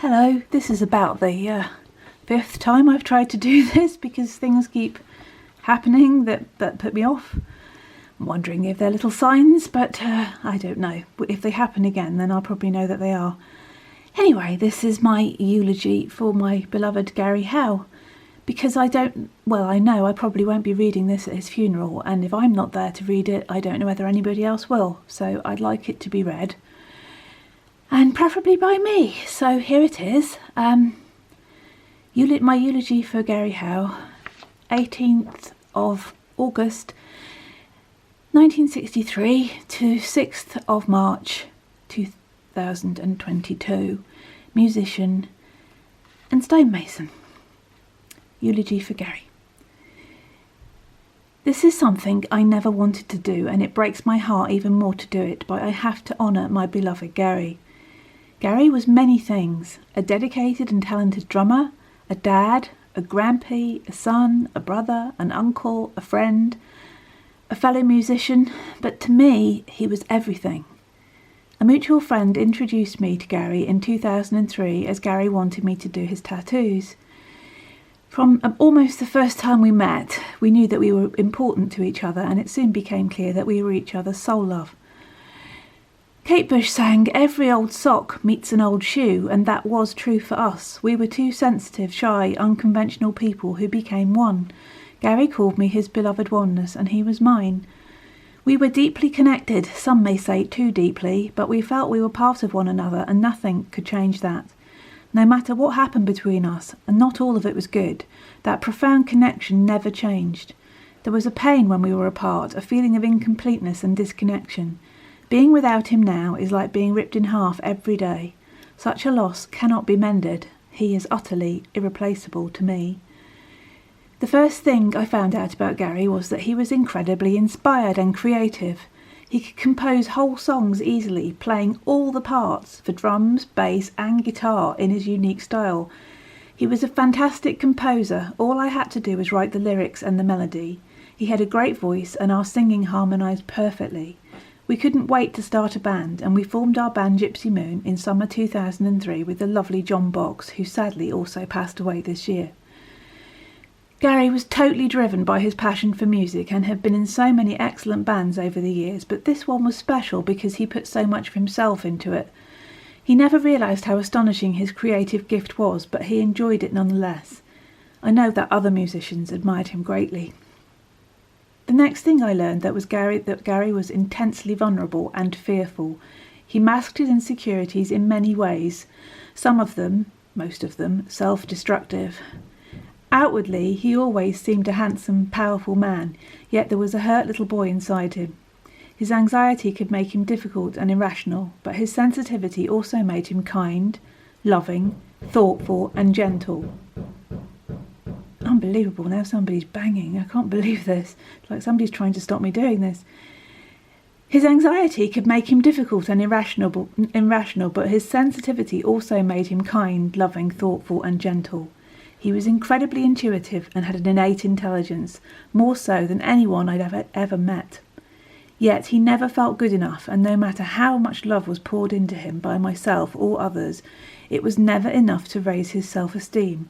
Hello, this is about the fifth time I've tried to do this because things keep happening that put me off. I'm wondering if they're little signs, but I don't know. If they happen again, then I'll probably know that they are. Anyway, this is my eulogy for my beloved Gary Howe, because I know I probably won't be reading this at his funeral, and if I'm not there to read it, I don't know whether anybody else will, so I'd like it to be read. And preferably by me. So here it is. My eulogy for Gary Howe, 18th of August 1963 to 6th of March 2022. Musician and stonemason. Eulogy for Gary. This is something I never wanted to do, and it breaks my heart even more to do it, but I have to honour my beloved Gary. Gary was many things: a dedicated and talented drummer, a dad, a grandpa, a son, a brother, an uncle, a friend, a fellow musician, but to me, he was everything. A mutual friend introduced me to Gary in 2003 as Gary wanted me to do his tattoos. From almost the first time we met, we knew that we were important to each other, and it soon became clear that we were each other's soul love. Kate Bush sang, "Every old sock meets an old shoe," and that was true for us. We were two sensitive, shy, unconventional people who became one. Gary called me his beloved Oneness, and he was mine. We were deeply connected, some may say too deeply, but we felt we were part of one another, and nothing could change that. No matter what happened between us, and not all of it was good, that profound connection never changed. There was a pain when we were apart, a feeling of incompleteness and disconnection. Being without him now is like being ripped in half every day. Such a loss cannot be mended. He is utterly irreplaceable to me. The first thing I found out about Gary was that he was incredibly inspired and creative. He could compose whole songs easily, playing all the parts for drums, bass and guitar in his unique style. He was a fantastic composer. All I had to do was write the lyrics and the melody. He had a great voice, and our singing harmonised perfectly. We couldn't wait to start a band, and we formed our band Gypsy Moon in summer 2003 with the lovely John Box, who sadly also passed away this year. Gary was totally driven by his passion for music and had been in so many excellent bands over the years, but this one was special because he put so much of himself into it. He never realised how astonishing his creative gift was, but he enjoyed it nonetheless. I know that other musicians admired him greatly. The next thing I learned that Gary was intensely vulnerable and fearful. He masked his insecurities in many ways, most of them, self-destructive. Outwardly, he always seemed a handsome, powerful man, yet there was a hurt little boy inside him. His anxiety could make him difficult and irrational, but his sensitivity also made him kind, loving, thoughtful and gentle. Unbelievable, now somebody's banging. I can't believe this. It's like somebody's trying to stop me doing this. His anxiety could make him difficult and irrational, but his sensitivity also made him kind, loving, thoughtful and gentle. He was incredibly intuitive and had an innate intelligence, more so than anyone I'd ever met. Yet he never felt good enough, and no matter how much love was poured into him by myself or others, it was never enough to raise his self-esteem.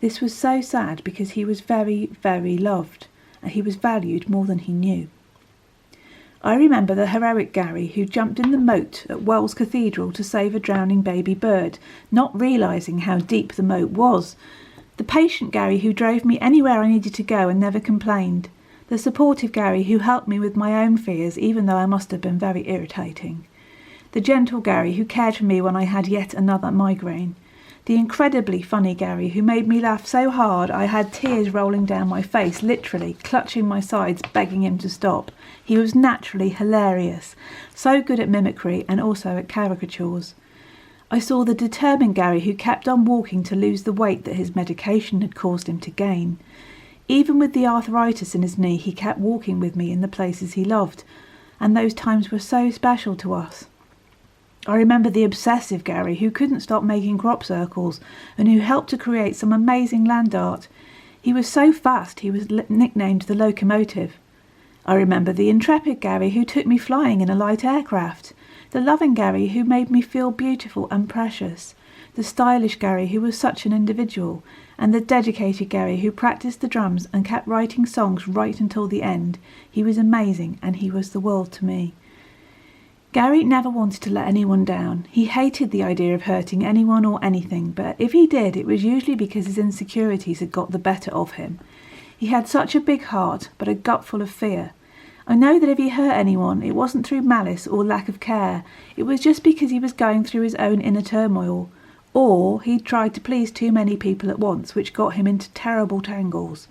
This was so sad because he was very, very loved, and he was valued more than he knew. I remember the heroic Gary who jumped in the moat at Wells Cathedral to save a drowning baby bird, not realising how deep the moat was. The patient Gary who drove me anywhere I needed to go and never complained. The supportive Gary who helped me with my own fears, even though I must have been very irritating. The gentle Gary who cared for me when I had yet another migraine. The incredibly funny Gary who made me laugh so hard I had tears rolling down my face, literally clutching my sides, begging him to stop. He was naturally hilarious, so good at mimicry and also at caricatures. I saw the determined Gary who kept on walking to lose the weight that his medication had caused him to gain. Even with the arthritis in his knee, he kept walking with me in the places he loved, and those times were so special to us. I remember the obsessive Gary who couldn't stop making crop circles and who helped to create some amazing land art. He was so fast he was nicknamed the locomotive. I remember the intrepid Gary who took me flying in a light aircraft. The loving Gary who made me feel beautiful and precious. the stylish Gary who was such an individual, and the dedicated Gary who practiced the drums and kept writing songs right until the end. He was amazing, and he was the world to me. Gary never wanted to let anyone down. He hated the idea of hurting anyone or anything, but if he did, it was usually because his insecurities had got the better of him. He had such a big heart, but a gut full of fear. I know that if he hurt anyone, it wasn't through malice or lack of care. It was just because he was going through his own inner turmoil. Or he'd tried to please too many people at once, which got him into terrible tangles.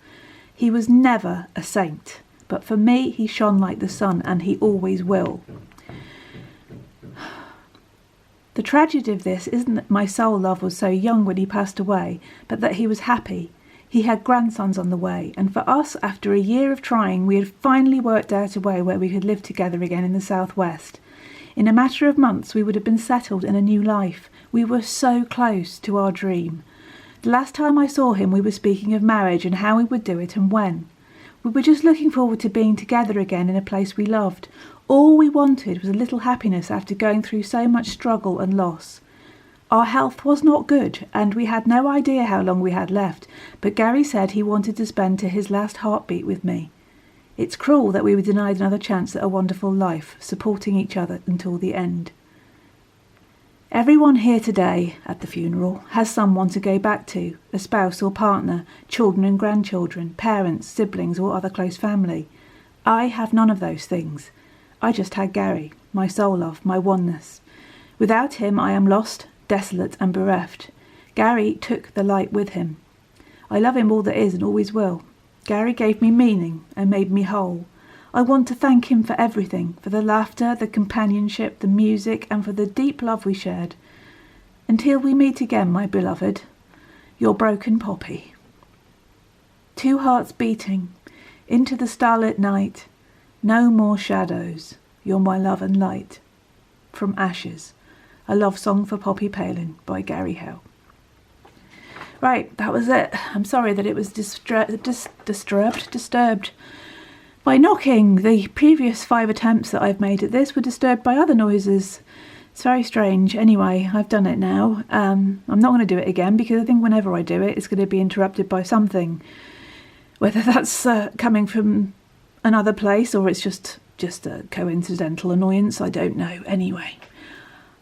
He was never a saint, but for me he shone like the sun, and he always will. The tragedy of this isn't that my soul love was so young when he passed away, but that he was happy. He had grandsons on the way, and for us, after a year of trying, we had finally worked out a way where we could live together again in the southwest. In a matter of months we would have been settled in a new life. We were so close to our dream. The last time I saw him we were speaking of marriage and how we would do it and when. We were just looking forward to being together again in a place we loved. All we wanted was a little happiness after going through so much struggle and loss. Our health was not good, and we had no idea how long we had left, but Gary said he wanted to spend to his last heartbeat with me. It's cruel that we were denied another chance at a wonderful life, supporting each other until the end. Everyone here today at the funeral has someone to go back to, a spouse or partner, children and grandchildren, parents, siblings or other close family. I have none of those things. I just had Gary, my soul love, my oneness. Without him I am lost, desolate and bereft. Gary took the light with him. I love him all that is and always will. Gary gave me meaning and made me whole. I want to thank him for everything, for the laughter, the companionship, the music, and for the deep love we shared. Until we meet again, my beloved, your broken poppy. 2 hearts beating, into the starlit night, no more shadows, you're my love and light. From Ashes, a love song for Poppy Palin by Gary Howe. Right, that was it. I'm sorry that it was disturbed by knocking. The previous 5 attempts that I've made at this were disturbed by other noises. It's very strange. Anyway, I've done it now. I'm not going to do it again because I think whenever I do it, it's going to be interrupted by something. Whether that's coming from another place or it's just a coincidental annoyance, I don't know. Anyway,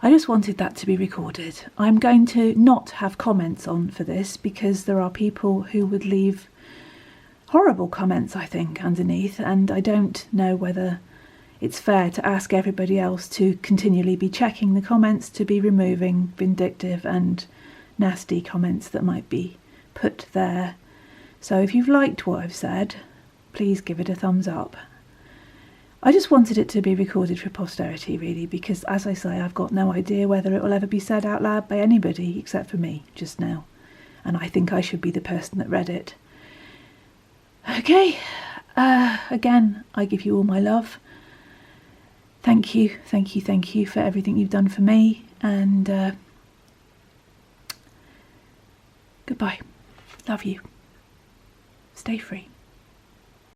I just wanted that to be recorded. I'm going to not have comments on for this because there are people who would leave horrible comments, I think, underneath, and I don't know whether it's fair to ask everybody else to continually be checking the comments, to be removing vindictive and nasty comments that might be put there. So if you've liked what I've said, please give it a thumbs up. I just wanted it to be recorded for posterity, really, because, as I say, I've got no idea whether it will ever be said out loud by anybody except for me just now, and I think I should be the person that read it. Okay, again, I give you all my love. Thank you for everything you've done for me, and goodbye. Love you. Stay free.